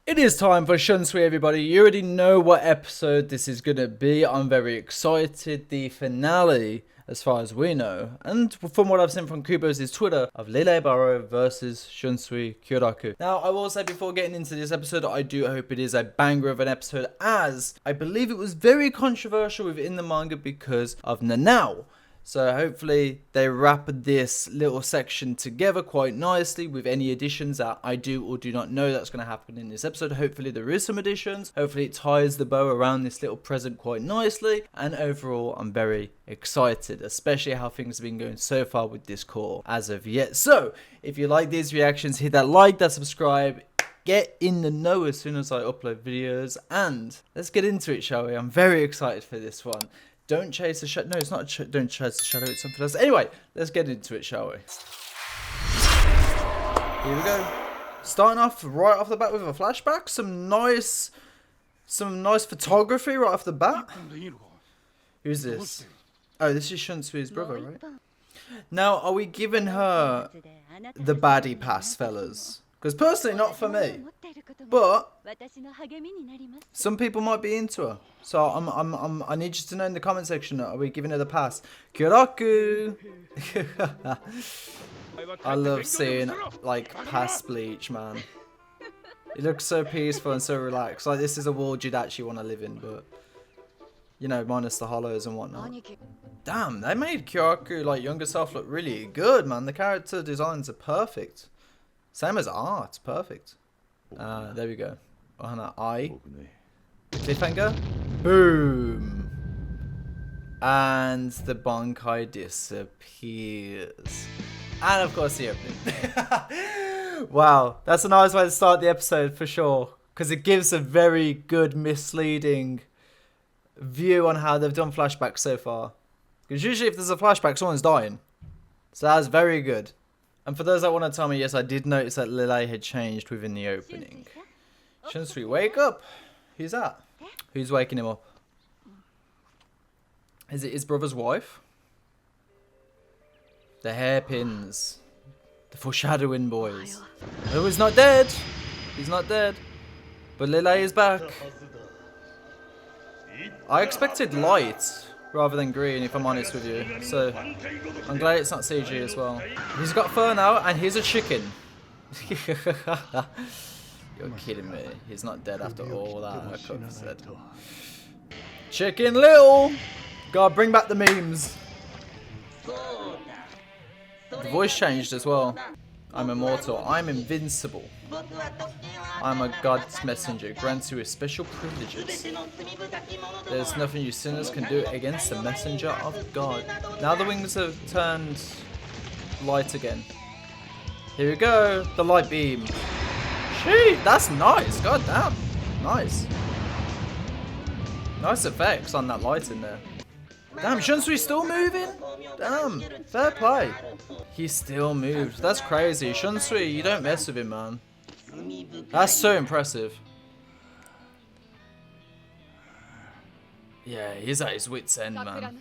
It is time for Shunsui, everybody. You already know what episode this is going to be. I'm very excited. The finale, as far as we know, and from what I've seen from Kubo's Twitter, of LILLE BARRO versus Shunsui Kyoraku. Now, I will say before getting into this episode, I do hope it is a banger of an episode, as I believe it was very controversial within the manga because of Nanao. So hopefully they wrap this little section together quite nicely with any additions that I do or do not know that's going to happen in this episode. Hopefully there is some additions. Hopefully it ties the bow around this little present quite nicely. And overall, I'm very excited, especially how things have been going so far with this core as of yet. So if you like these reactions, hit that like, that subscribe. Get in the know as soon as I upload videos. And let's get into it, shall we? I'm very excited for this one. Don't chase the shadow. No, it's not. Don't chase the shadow. It's something else. Anyway, let's get into it, shall we? Here we go. Starting off right off the bat with a flashback. Some nice photography right off the bat. Who's this? Oh, this is Shunsui's brother, right? Now, are we giving her the baddie pass, fellas? Because personally, not for me. But some people might be into her, so I need you to know in the comment section. Are we giving her the pass? Kyoraku. I love seeing like past Bleach, man. It looks so peaceful and so relaxed. Like this is a world you'd actually want to live in, but you know, minus the hollows and whatnot. Damn, they made Kyoraku like younger self look really good, man. The character designs are perfect. Same as art, perfect. There we go. On that eye. Cliffhanger. Boom. And the Bankai disappears. And of course the opening. Wow. That's a nice way to start the episode for sure. Because it gives a very good misleading view on how they've done flashbacks so far. Because usually if there's a flashback, someone's dying. So that's very good. And for those that want to tell me, yes, I did notice that LILLE had changed within the opening. Shunsui, wake up! Who's that? Who's waking him up? Is it his brother's wife? The hairpins. The foreshadowing boys. Oh, he's not dead! He's not dead. But LILLE is back. I expected light rather than green, if I'm honest with you. So, I'm glad it's not CG as well. He's got fur now, and he's a chicken. You're kidding me. He's not dead after all that I could have said. Chicken Little! God, bring back the memes. The voice changed as well. I'm immortal. I'm invincible. I'm a God's messenger. Grants you with special privileges. There's nothing you sinners can do against the messenger of God. Now the wings have turned light again. Here we go. The light beam. Gee, that's nice. God damn. Nice. Nice effects on that light in there. Damn, Shunsui's still moving? Damn, fair play. He still moves. That's crazy. Shunsui, you don't mess with him, man. That's so impressive. Yeah, he's at his wit's end, man.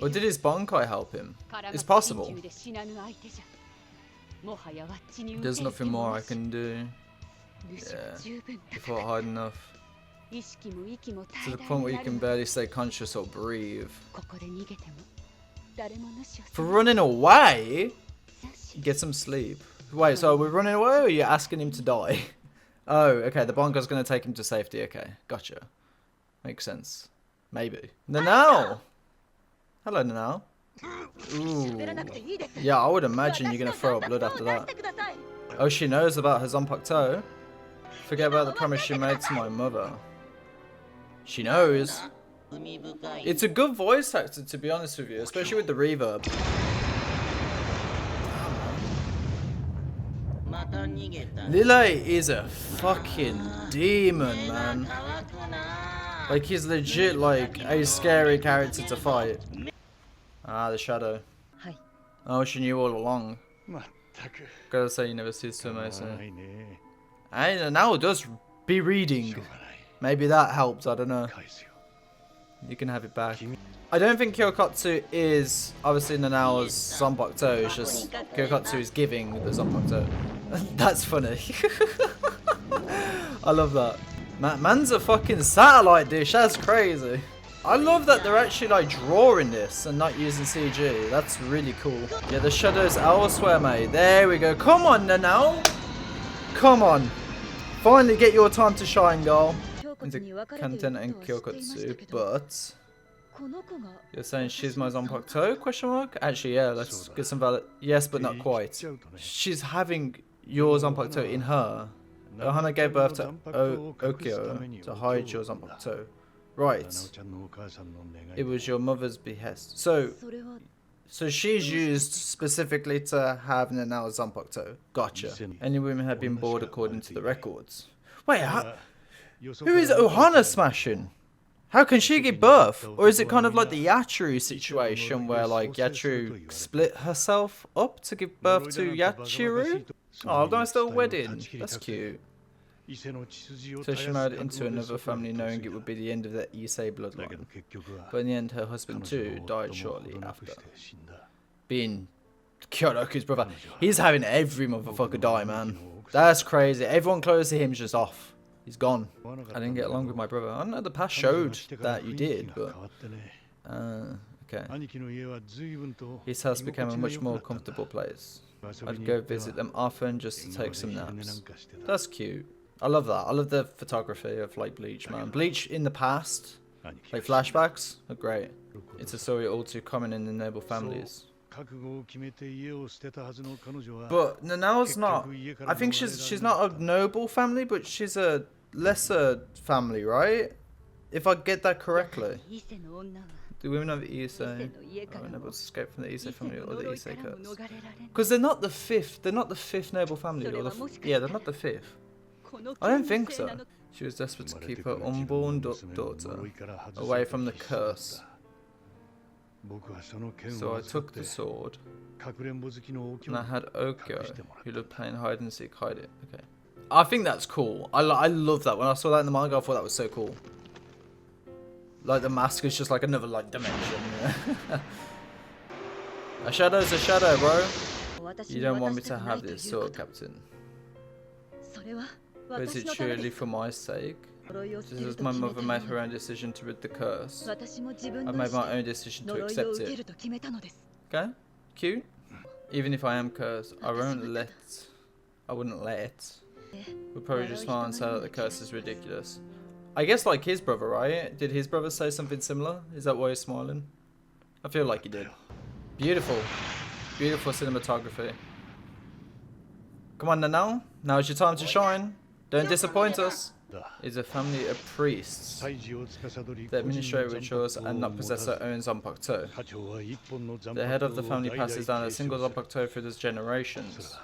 Or did his Bankai help him? It's possible. There's nothing more I can do. Yeah, before hard enough. To the point where you can barely stay conscious or breathe. For running away? Get some sleep. Wait, so we're running away or are you asking him to die? Oh, okay, the Bankai's going to take him to safety. Okay, gotcha. Makes sense. Maybe. Nanao! Hello, Nanao. Ooh. Yeah, I would imagine you're going to throw up blood after that. Oh, she knows about her Zanpackto. Forget about the promise she made to my mother. She knows. It's a good voice actor, to be honest with you, especially with the reverb. LILLE is a fucking demon, man. Like, he's legit like a scary character to fight. Ah, the shadow. Oh, she knew all along. Gotta say, you never cease to amaze me. And now it does be reading. Maybe that helped, I don't know. You can have it back. I don't think Kyokatsu is obviously Nanao's Zanpackto, it's just Kyokatsu is giving the Zanpackto. That's funny. I love that. Man's a fucking satellite dish. That's crazy. I love that they're actually like drawing this and not using CG. That's really cool. Yeah, the shadows elsewhere, mate. There we go. Come on, Nanao. Come on. Finally get your time to shine, girl. Into Kanten and Kyokotsu, but you're saying she's my Zanpackto? Question mark? Actually, yeah. Let's get some valid. Yes, but not quite. She's having your Zanpackto in her. Ohana gave birth to Okyo to hide your Zanpackto. Right. It was your mother's behest. So she's used specifically to have Nanao's Zanpackto. Gotcha. Any women have been bored according to the records. Wait, who is Ohana smashing? How can she give birth? Or is it kind of like the Yachiru situation where like Yachiru split herself up to give birth to Yachiru? Oh, nice little wedding. That's cute. So she married into another family knowing it would be the end of the Issei bloodline. But in the end her husband too died shortly after. Being Kyoroku's brother. He's having every motherfucker die, man. That's crazy. Everyone close to him's just off. He's gone. I didn't get along with my brother. I don't know, the past showed that you did, but... okay. His house became a much more comfortable place. I'd go visit them often just to take some naps. That's cute. I love that. I love the photography of like Bleach, man. Bleach in the past, like flashbacks, are great. It's a story all too common in the noble families. But Nanao's not. I think she's not a noble family, but she's a lesser family, right? If I get that correctly. The women of Issei are unable to escape from the Issei family or the Issei curse. Because they're not the fifth. They're not the fifth noble family, or yeah, they're not the fifth. I don't think so. She was desperate to keep her unborn daughter away from the curse. So I took the sword and I had Okyo, who loved playing hide and seek, hide it. Okay. I think that's cool. I love that. When I saw that in the manga, I thought that was so cool. Like the mask is just like another like dimension. Yeah. A shadow's a shadow, bro. You don't want me to have this sword, Captain. But is it truly for my sake? Just as my mother made her own decision to rid the curse, I've made my own decision to accept it. Okay, cute. Even if I am cursed, I wouldn't let. We'll probably just smile and say that the curse is ridiculous. I guess like his brother, right? Did his brother say something similar? Is that why he's smiling? I feel like he did. Beautiful. Beautiful cinematography. Come on, Nanao. Now's your time to shine. Don't disappoint us. Is a family of priests that administrate rituals and not possess their own Zanpackto. The head of the family passes down a single Zanpackto through the generations.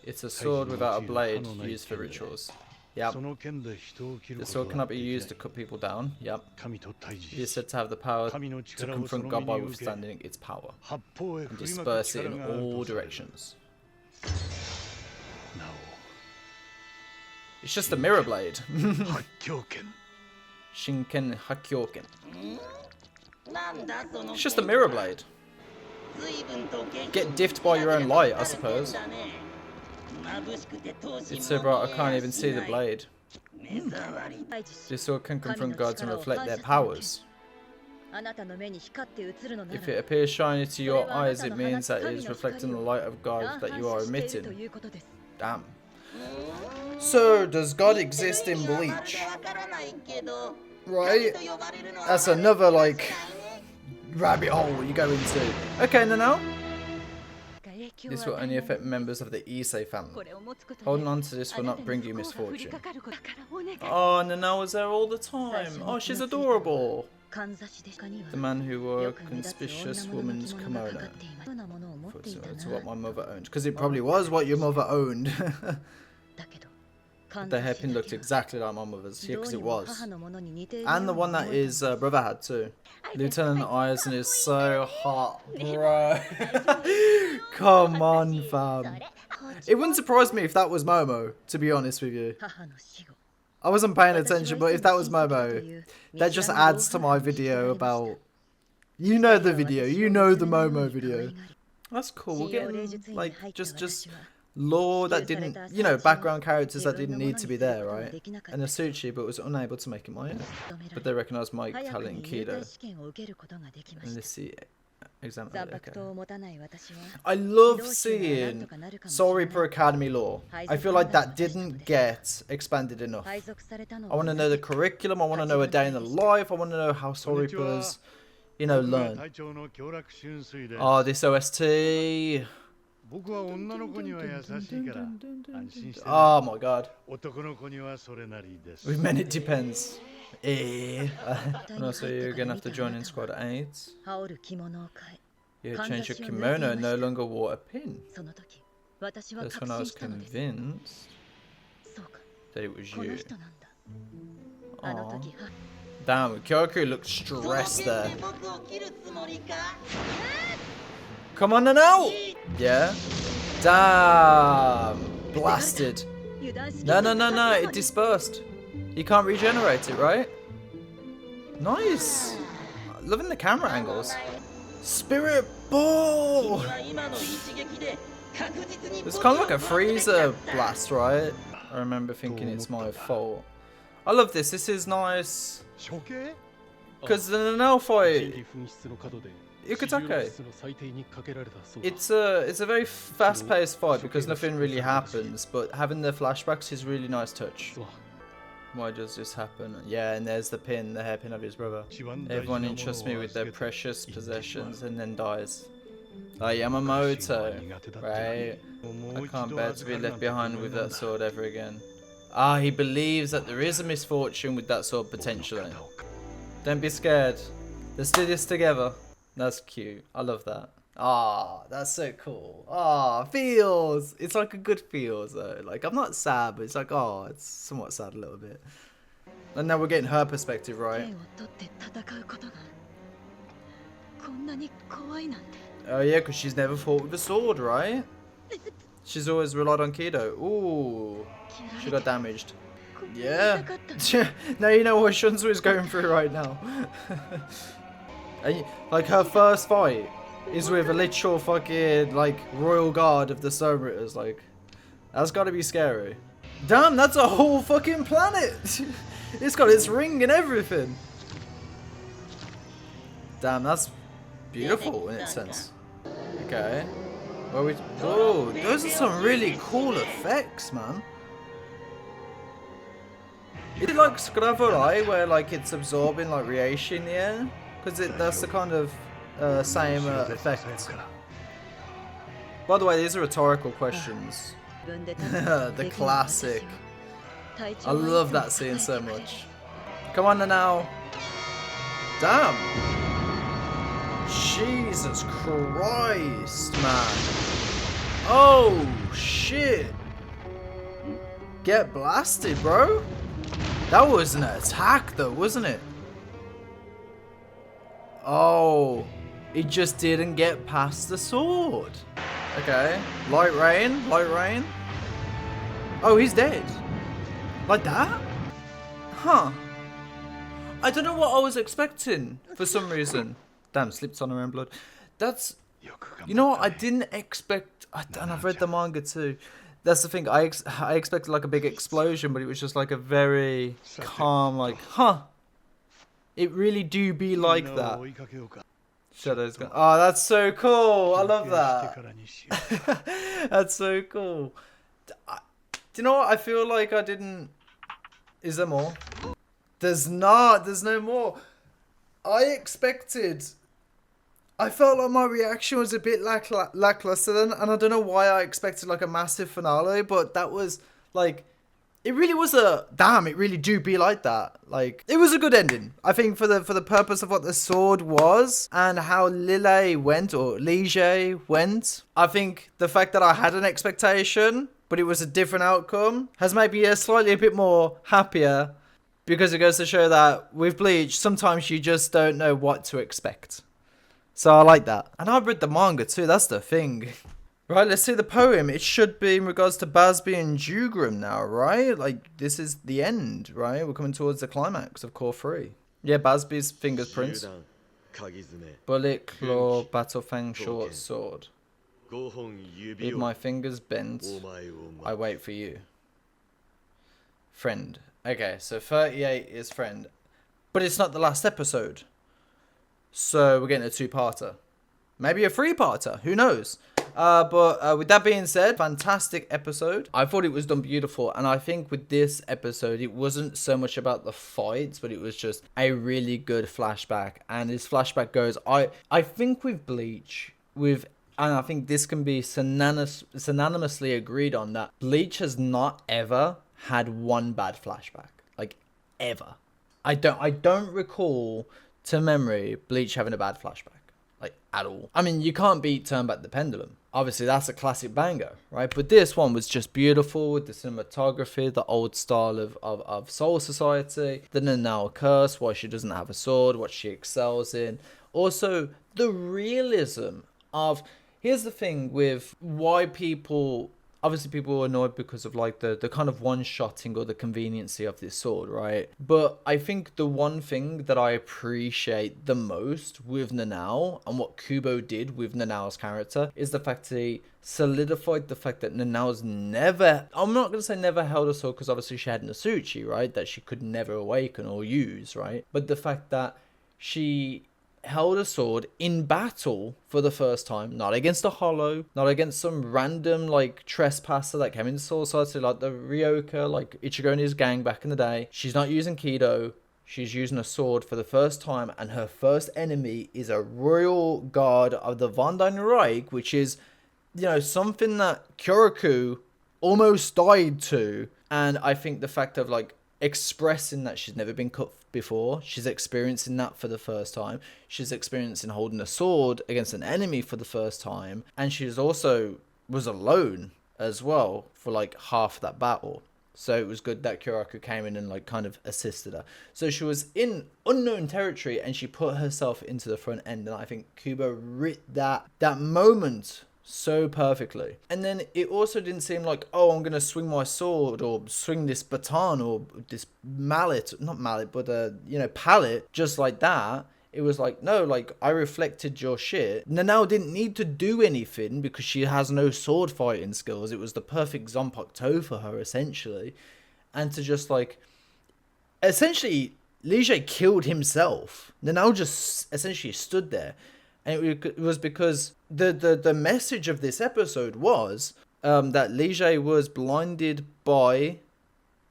It's a sword without a blade used for rituals. Yep. The sword cannot be used to cut people down. Yep. It is said to have the power to confront God by withstanding its power and disperse it in all directions. It's just a mirror blade. Shinken Hakkyoken. It's just a mirror blade. Get diffed by your own light, I suppose. It's so bright I can't even see the blade. This sword can confront gods and reflect their powers. If it appears shiny to your eyes, it means that it is reflecting the light of God that you are emitting. Damn. So, does God exist in Bleach? Right? That's another, like, rabbit hole you go into. Okay, Nanao. This will only affect members of the Issei family. Holding on to this will not bring you misfortune. Oh, Nanao was there all the time. Oh, she's adorable. The man who wore a conspicuous woman's kimono. To what my mother owned. Because it probably was what your mother owned. The hairpin looked exactly like my mother's. Yeah, because it was. And the one that his brother had too. Lieutenant Eisen is so hot, bro. Come on, fam. It wouldn't surprise me if that was Momo, to be honest with you. I wasn't paying attention, but if that was Momo, that just adds to my video about... You know the video, you know the Momo video. That's cool, we're getting, like, just... lore that didn't, you know, background characters that didn't need to be there, right? And Asuchi, but was unable to make it my own. But they recognized my talent in Kido. And let's see. Example. Okay. I love seeing Sorry Per Academy lore. I feel like that didn't get expanded enough. I want to know the curriculum. I want to know a day in the life. I want to know how Sorry Per's, you know, learn. Oh, this OST. Oh my god. With men it depends. And also you're gonna have to join in squad 8. You changed your kimono and no longer wore a pin. That's when I was convinced that it was you. Aww. Damn, Kyoku looked stressed there. Come on now! Yeah? Damn! Blasted. No, it dispersed. You can't regenerate it, right? Nice! Loving the camera angles. Spirit Ball! It's kind of like a freezer blast, right? I remember thinking it's my fault. I love this. This is nice. Because the Nanao fight, Ikutake. It's a very fast-paced fight because nothing really happens, but having the flashbacks is really nice touch. Why does this happen? Yeah, and there's the pin, the hairpin of his brother. Everyone entrusts me with their precious possessions and then dies. Yamamoto, right? I can't bear to be left behind with that sword ever again. Ah, he believes that there is a misfortune with that sword potentially. Don't be scared. Let's do this together. That's cute. I love that. Ah, that's so cool. Ah, feels. It's like a good feels though. Like, I'm not sad, but it's like, oh, it's somewhat sad a little bit. And now we're getting her perspective, right? Oh yeah, because she's never fought with a sword, right? She's always relied on Kido. Ooh, she got damaged. Yeah. Now you know what Shunsui is going through right now. Like, her first fight is with a literal fucking, like, royal guard of the Stone Ritters. Like, that's gotta be scary. Damn, that's a whole fucking planet! It's got its ring and everything. Damn, that's beautiful in its sense. Okay. Well, oh, those are some really cool effects, man. Is it like Scravarai, where, like, it's absorbing, like, Reishi in the air? Because that's the kind of same effect. By the way, these are rhetorical questions. The classic. I love that scene so much. Come on now. Damn. Jesus Christ, man. Oh, shit. Get blasted, bro. That was an attack, though, wasn't it? Oh, it just didn't get past the sword. Okay, light rain, light rain. Oh, he's dead. Like that? Huh. I don't know what I was expecting for some reason. Damn, slipped on her own blood. That's, you know what, I didn't expect, and I've read the manga too. That's the thing, I expected like a big explosion, but it was just like a very calm, like, huh. It really do be like that. Shadows gone. Oh, that's so cool. I love that. That's so cool. Do you know what? I feel like I didn't... Is there more? There's not. There's no more. I expected... I felt like my reaction was a bit lackluster then, and I don't know why I expected like a massive finale, but that was like... It really was a damn. It really do be like that. Like, it was a good ending. I think for the purpose of what the sword was and how Lille went, or Lige went. I think the fact that I had an expectation, but it was a different outcome, has made me slightly a bit more happier, because it goes to show that with Bleach, sometimes you just don't know what to expect. So I like that, and I've read the manga too. That's the thing. Right, let's see the poem. It should be in regards to Basby and Jugram now, right? Like, this is the end, right? We're coming towards the climax of Core 3. Yeah, Basby's fingerprints. Bullet, claw, battle fang, short sword. With my fingers bent, I wait for you. Friend. Okay, so 38 is friend. But it's not the last episode. So we're getting a 2-parter. Maybe a 3-parter. Who knows? But with that being said, fantastic episode. I thought it was done beautiful. And I think with this episode, it wasn't so much about the fights, but it was just a really good flashback. And this flashback goes, I think with Bleach, and I think this can be synonymously agreed on, that Bleach has not ever had one bad flashback. Like, ever. I don't recall to memory Bleach having a bad flashback. Like, at all. I mean, you can't beat Turn Back the Pendulum. Obviously, that's a classic banger, right? But this one was just beautiful with the cinematography, the old style of Soul Society, the Nanao curse, why she doesn't have a sword, what she excels in. Also, the realism of... Here's the thing with why people... Obviously, people are annoyed because of like the kind of one-shotting or the conveniency of this sword, right? But I think the one thing that I appreciate the most with Nanao and what Kubo did with Nanao's character is the fact that he solidified the fact that Nanao's never... I'm not going to say never held a sword because obviously she had Nasuchi, right? That she could never awaken or use, right? But the fact that she... held a sword in battle for the first time, not against a hollow, not against some random like trespasser that came into Soul Society like the Ryoka, like Ichigo and his gang back in the day. She's not using Kido, she's using a sword for the first time, and her first enemy is a royal guard of the Vandai Reich, which is, you know, something that Kyoraku almost died to. And I think the fact of like expressing that she's never been cut before, she's experiencing that for the first time, she's experiencing holding a sword against an enemy for the first time, and she's also was alone as well for like half of that battle. So it was good that Kyoraku came in and like kind of assisted her. So she was in unknown territory and she put herself into the front end, and I think Kubo writ that moment so perfectly. And then it also didn't seem like, oh, I'm gonna swing my sword or swing this baton or this mallet, not mallet, but you know, pallet, just like that. It was like, no, like, I reflected your shit. Nanao didn't need to do anything because she has no sword fighting skills. It was the perfect Zanpackto for her, essentially. And to just like, essentially Lige killed himself. Nanao just essentially stood there. And it was because the message of this episode was that Lige was blinded by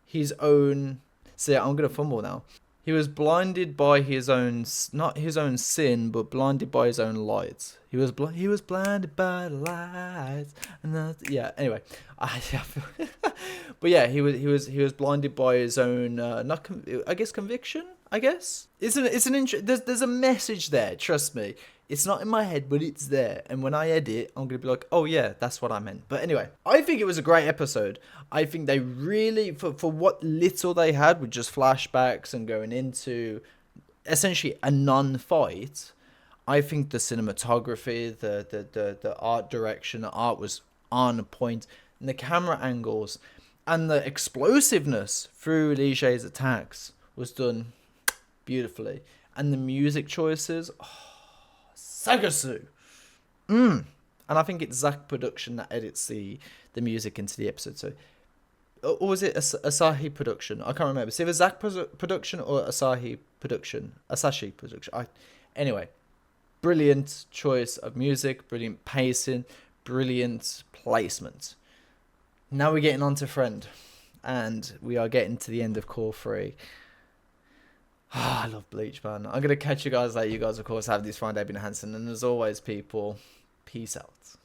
his own... See, I'm going to fumble now. He was blinded by his own... Not his own sin, but blinded by his own lights. He was blinded by the lights. And yeah, anyway. But yeah, he was blinded by his own... I guess conviction? I guess? There's a message there, trust me. It's not in my head, but it's there. And when I edit, I'm going to be like, oh yeah, that's what I meant. But anyway, I think it was a great episode. I think they really, for what little they had with just flashbacks and going into essentially a non-fight, I think the cinematography, the art direction, the art was on point. And the camera angles and the explosiveness through Lige's attacks was done beautifully. And the music choices... Sagasu. And I think it's Zack Production that edits the music into the episode. So, or was it Asahi Production? I can't remember. It's either Zack Production or Asahi Production. Asahi Production. Anyway, brilliant choice of music, brilliant pacing, brilliant placement. Now we're getting on to Friend, and we are getting to the end of Core 3. I love Bleach, man. I'm going to catch you guys later. You guys, of course, have this Friday, JaymesHanson. And as always, people, peace out.